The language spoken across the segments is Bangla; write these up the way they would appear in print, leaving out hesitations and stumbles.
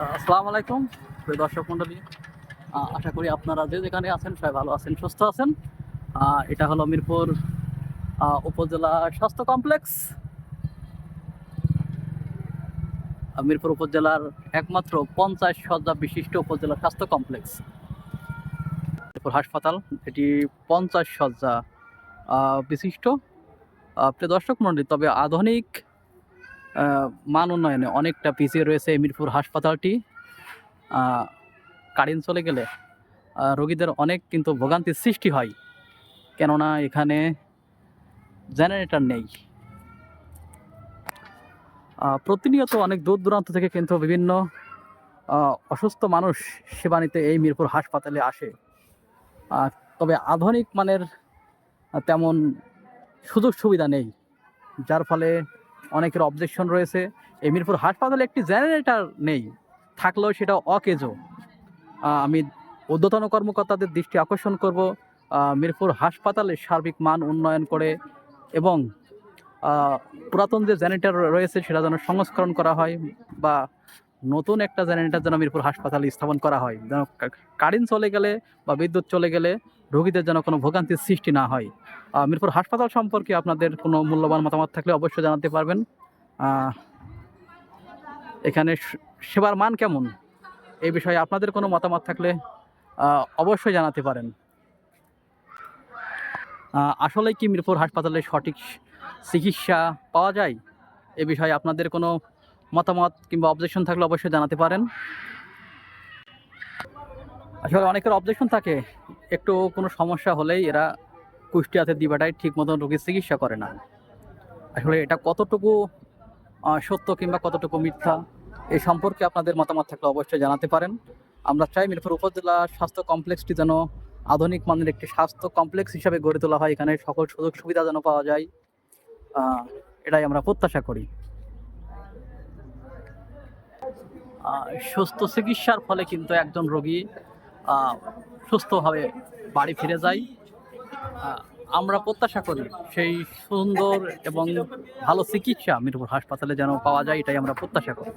আসসালামু আলাইকুম প্রিয় দর্শক মণ্ডলী। আশা করি আপনারা যে যেখানে আছেন সবাই ভালো আছেন, সুস্থ আছেন। এটা হলো মিরপুর উপজেলা স্বাস্থ্য কমপ্লেক্স। মিরপুর উপজেলার একমাত্র 50 শয্যা বিশিষ্ট উপজেলা স্বাস্থ্য কমপ্লেক্স মিরপুর হাসপাতাল। এটি 50 শয্যা বিশিষ্ট। প্রিয় দর্শক মণ্ডলী, তবে আধুনিক মান উন্নয়নে অনেকটা পিছিয়ে রয়েছে এই মিরপুর হাসপাতালটি। কারেন্ট চলে গেলে রোগীদের অনেক কিন্তু ভোগান্তির সৃষ্টি হয়, কেননা এখানে জেনারেটর নেই। প্রতিনিয়ত অনেক দূর দূরান্ত থেকে কিন্তু বিভিন্ন অসুস্থ মানুষ সেবা নিতে এই মিরপুর হাসপাতালে আসে। তবে আধুনিক মানের তেমন সুযোগ সুবিধা নেই, যার ফলে অনেকের অবজেকশন রয়েছে। এই মিরপুর হাসপাতালে একটি জেনারেটর নেই, থাকলেও সেটা অকেজো। আমি ঊর্ধ্বতন কর্মকর্তাদের দৃষ্টি আকর্ষণ করব, মিরপুর হাসপাতালে সার্বিক মান উন্নয়ন করে এবং পুরাতন যে জেনারেটর রয়েছে সেটা যেন সংস্করণ করা হয়, বা নতুন একটা জেনারেটর যেন মিরপুর হাসপাতালে স্থাপন করা হয়, যেন কারেন্ট চলে গেলে বা বিদ্যুৎ চলে গেলে রোগীদের যেন কোনো ভোগান্তির সৃষ্টি না হয়। মিরপুর হাসপাতাল সম্পর্কে আপনাদের কোনো মূল্যবান মতামত থাকলে অবশ্যই জানাতে পারবেন। এখানে সেবার মান কেমন, এই বিষয়ে আপনাদের কোনো মতামত থাকলে অবশ্যই জানাতে পারেন। আসলে কি মিরপুর হাসপাতালে সঠিক চিকিৎসা পাওয়া যায়, এ বিষয়ে আপনাদের কোনো মতামত কিংবা অবজেকশন থাকলে অবশ্যই জানাতে পারেন। আসলে অনেকের অবজেকশন থাকে, একটু কোনো সমস্যা হলেই এরা কুষ্টিয়াতে দিবাটায় ঠিক মতন রোগীর চিকিৎসা করে না। আসলে এটা কতটুকু সত্য কিংবা কতটুকু মিথ্যা, এই সম্পর্কে আপনাদের মতামত থাকলে অবশ্যই জানাতে পারেন। আমরা চাই মিরপুর উপজেলা স্বাস্থ্য কমপ্লেক্সটি যেন আধুনিক মানের একটি স্বাস্থ্য কমপ্লেক্স হিসাবে গড়ে তোলা হয়, এখানে সকল সুযোগ সুবিধা যেন পাওয়া যায়, এটাই আমরা প্রত্যাশা করি। সুস্থ চিকিৎসার ফলে কিন্তু একজন রোগী সুস্থভাবে বাড়ি ফিরে যায়। আমরা প্রত্যাশা করি সেই সুন্দর এবং ভালো চিকিৎসা মিরপুর হাসপাতালে যেন পাওয়া যায়, এটাই আমরা প্রত্যাশা করি।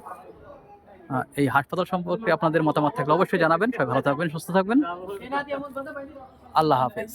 এই হাসপাতাল সম্পর্কে আপনাদের মতামত থাকলে অবশ্যই জানাবেন। সবাই ভালো থাকবেন, সুস্থ থাকবেন। আল্লাহ হাফেজ।